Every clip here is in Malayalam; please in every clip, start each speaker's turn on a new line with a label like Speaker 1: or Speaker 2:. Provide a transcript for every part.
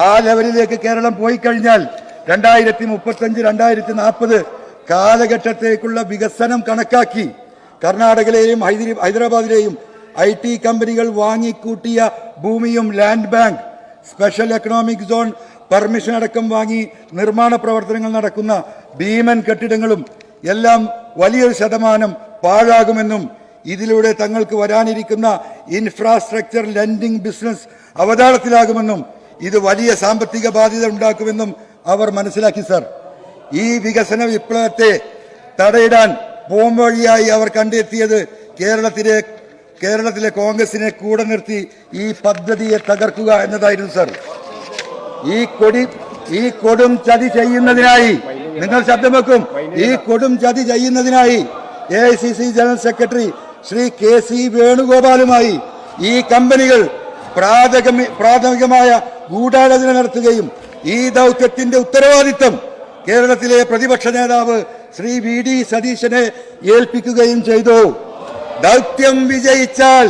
Speaker 1: ആ ലെവലിലേക്ക് കേരളം പോയി കഴിഞ്ഞാൽ 2035 2040 കാലഘട്ടത്തേക്കുള്ള വികസനം കണക്കാക്കി കർണാടകയിലെയും ഹൈദരാബാദിലെയും IT കമ്പനികൾ വാങ്ങിക്കൂട്ടിയ ഭൂമിയും land bank, special economic zone permission അടക്കം വാങ്ങി നിർമ്മാണ പ്രവർത്തനങ്ങൾ നടക്കുന്ന ഭീമൻ കെട്ടിടങ്ങളും എല്ലാം വലിയൊരു ശതമാനം പാഴാകുമെന്നും ഇതിലൂടെ തങ്ങൾക്ക് വരാനിരിക്കുന്ന ഇൻഫ്രാസ്ട്രക്ചർ ലെൻഡിംഗ് ബിസിനസ് അവതാളത്തിലാകുമെന്നും ഇത് വലിയ സാമ്പത്തിക ബാധ്യത ഉണ്ടാക്കുമെന്നും അവർ മനസ്സിലാക്കി. സർ, ഈ വികസന വിപ്ലവത്തെ തടയിടാൻ പോംവഴിയായി അവർ കണ്ടെത്തിയത് കേരളത്തിലെ കോൺഗ്രസിനെ കൂടെ നിർത്തി ഈ പദ്ധതിയെ തകർക്കുക എന്നതായിരുന്നു. സർ, ഈ കൊടും ചതി ചെയ്യുന്നതിനായി, നിങ്ങൾ ശബ്ദം വെക്കും, ഈ കൊടും ചതി ചെയ്യുന്നതിനായി AICC general secretary Shri KC വേണുഗോപാലുമായി ഈ കമ്പനികൾ പ്രാഥമികമായ ഗൂഢാലോചന നടത്തുകയും ഈ ദൗത്യത്തിന്റെ ഉത്തരവാദിത്തം കേരളത്തിലെ പ്രതിപക്ഷ നേതാവ് ശ്രീ VD സതീശനെ ഏൽപ്പിക്കുകയും ചെയ്തു. ദൗത്യം വിജയിച്ചാൽ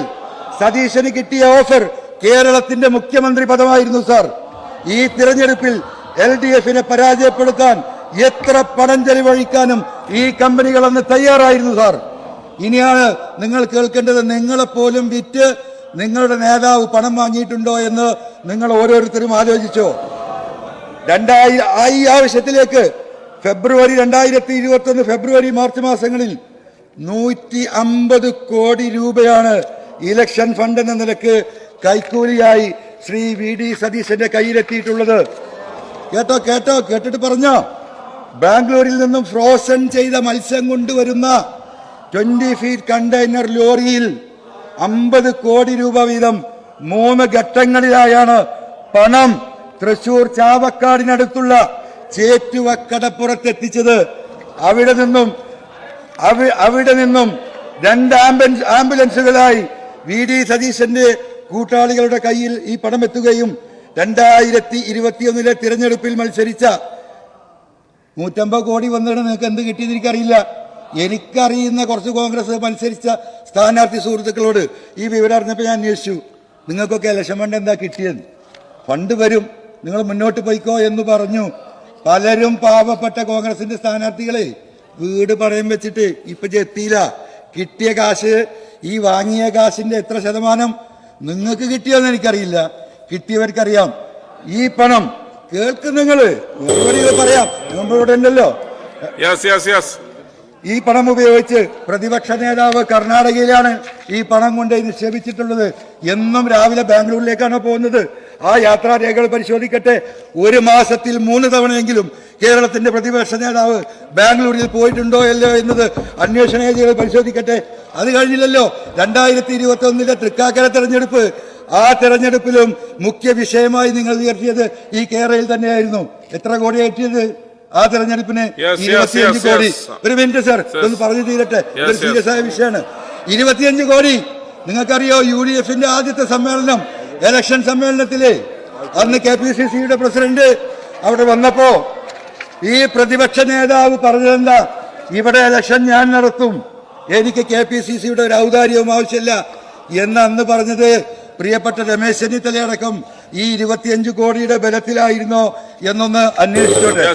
Speaker 1: സതീശന് കിട്ടിയ ഓഫർ കേരളത്തിന്റെ മുഖ്യമന്ത്രി പദമായിരുന്നു. സർ, ഈ തിരഞ്ഞെടുപ്പിൽ LDFനെ പരാജയപ്പെടുത്താൻ എത്ര പണം ചെലവഴിക്കാനും ഈ കമ്പനികൾ അന്ന് തയ്യാറായിരുന്നു. സാർ, ഇനിയാണ് നിങ്ങൾ കേൾക്കേണ്ടത്. നിങ്ങളെപ്പോലും വിറ്റ് നിങ്ങളുടെ നേതാവ് പണം വാങ്ങിയിട്ടുണ്ടോ എന്ന് നിങ്ങൾ ഓരോരുത്തരും ആലോചിച്ചോ? ഈ ആവശ്യത്തിലേക്ക് ഫെബ്രുവരി 2021 ഫെബ്രുവരി മാർച്ച് മാസങ്ങളിൽ 150 കോടി രൂപയാണ് ഇലക്ഷൻ ഫണ്ട് എന്ന നിലക്ക് കൈക്കൂലിയായി ശ്രീ VD സതീശന്റെ കയ്യിലെത്തിയിട്ടുള്ളത്. കേട്ടിട്ട് പറഞ്ഞോ? ബാംഗ്ലൂരിൽ നിന്നും ഫ്രോസൺ ചെയ്ത മത്സ്യം കൊണ്ടുവരുന്ന 20 ഫീറ്റ് കണ്ടെയ്നർ ലോറിയിൽ 50 കോടി രൂപ വീതം 3 ഘട്ടങ്ങളിലായാണ് പണം തൃശൂർ ചാവക്കാടിനടുത്തുള്ള ചേറ്റുവക്കടപ്പുറത്തെത്തിച്ചത്. അവിടെ നിന്നും 2 ആംബുലൻസുകളായി VD സതീശന്റെ കൂട്ടാളികളുടെ കയ്യിൽ ഈ പണം എത്തുകയും 2021 തിരഞ്ഞെടുപ്പിൽ മത്സരിച്ച 150 കോടി വന്നിട്ട് നിങ്ങൾക്ക് എന്ത് കിട്ടിയെന്ന് എനിക്കറിയില്ല. എനിക്കറിയുന്ന കുറച്ച് കോൺഗ്രസ് മത്സരിച്ച സ്ഥാനാർത്ഥി സുഹൃത്തുക്കളോട് ഈ വിവരം അറിഞ്ഞപ്പോൾ ഞാൻ അന്വേഷിച്ചു, നിങ്ങൾക്കൊക്കെ ഇലക്ഷൻ ഫണ്ട് എന്താ കിട്ടിയെന്ന്. ഫണ്ട് വരും, നിങ്ങൾ മുന്നോട്ട് പോയിക്കോ എന്ന് പറഞ്ഞു. പലരും പാവപ്പെട്ട കോൺഗ്രസിന്റെ സ്ഥാനാർത്ഥികളെ വീട് പണയം വെച്ചിട്ട് ഇപ്പൊ എത്തിയില്ല. കിട്ടിയ കാശ്, ഈ വാങ്ങിയ കാശിന്റെ എത്ര ശതമാനം നിങ്ങൾക്ക് കിട്ടിയോന്ന് എനിക്കറിയില്ല, കിട്ടിയവർക്കറിയാം. ഈ പണം കേൾക്കും, നിങ്ങള് പറയാം, നമ്മളിവിടെ ഉണ്ടല്ലോ. ഈ പണം ഉപയോഗിച്ച് പ്രതിപക്ഷ നേതാവ് കർണാടകയിലാണ് ഈ പണം കൊണ്ട് നിക്ഷേപിച്ചിട്ടുള്ളത്. എന്നും രാവിലെ ബാംഗ്ലൂരിലേക്കാണ് പോകുന്നത്. ആ യാത്രാരേഖകൾ പരിശോധിക്കട്ടെ. 1 മാസത്തിൽ 3 തവണയെങ്കിലും കേരളത്തിന്റെ പ്രതിപക്ഷ നേതാവ് ബാംഗ്ലൂരിൽ പോയിട്ടുണ്ടോ അല്ലോ എന്നത് അന്വേഷണ ഏജൻസികൾ പരിശോധിക്കട്ടെ. അത് കഴിഞ്ഞില്ലല്ലോ 2021 തൃക്കാക്കര തെരഞ്ഞെടുപ്പ്. ആ തെരഞ്ഞെടുപ്പിലും മുഖ്യ വിഷയമായി നിങ്ങൾ ഉയർത്തിയത് ഈ കേരളയിൽ തന്നെയായിരുന്നു. എത്ര കോടിയാണ് കിട്ടിയത് ആ തെരഞ്ഞെടുപ്പിന്? 25 കോടി. ഒരു മിനിറ്റ് സർ, ഒന്ന് പറഞ്ഞു തീരട്ടെ, ഒരു സീരിയസ് ആയ വിഷയമാണ്. 25 കോടി. നിങ്ങൾക്കറിയോ, UDFന്റെ ആദ്യത്തെ സമ്മേളനം, ഇലക്ഷൻ സമ്മേളനത്തില് അന്ന് KPCCയുടെ പ്രസിഡന്റ് അവിടെ വന്നപ്പോ ഈ പ്രതിപക്ഷ നേതാവ് പറഞ്ഞതെന്താ? ഇവിടെ ഇലക്ഷൻ ഞാൻ നടത്തും, എനിക്ക് KPCCയുടെ ഒരു ഔദാര്യവും ആവശ്യമില്ല എന്ന് അന്ന് പറഞ്ഞത് പ്രിയപ്പെട്ട രമേശ് ചെന്നിത്തലയടക്കം ഈ 25 കോടിയുടെ ബലത്തിലായിരുന്നോ എന്നൊന്ന് അന്വേഷിച്ചോട്ടെ.